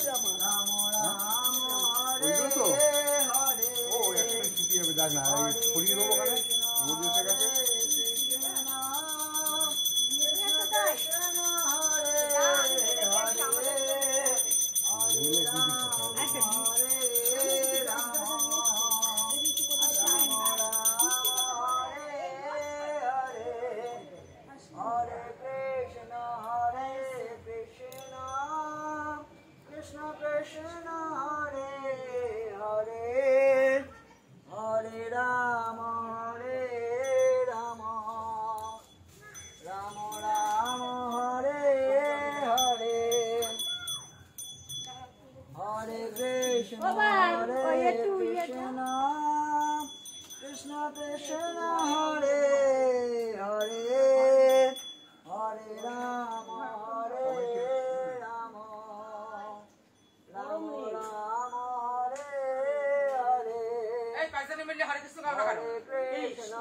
রাম রাম হরে হরে ও একটা ছুটি হবে দেখ না ছড়িয়ে দেবো ওখানে রোদ এসে গেছে Krishna Krishna Hare Hare Hare Rama Hare Rama Rama Rama Hare Hare Hare Krishna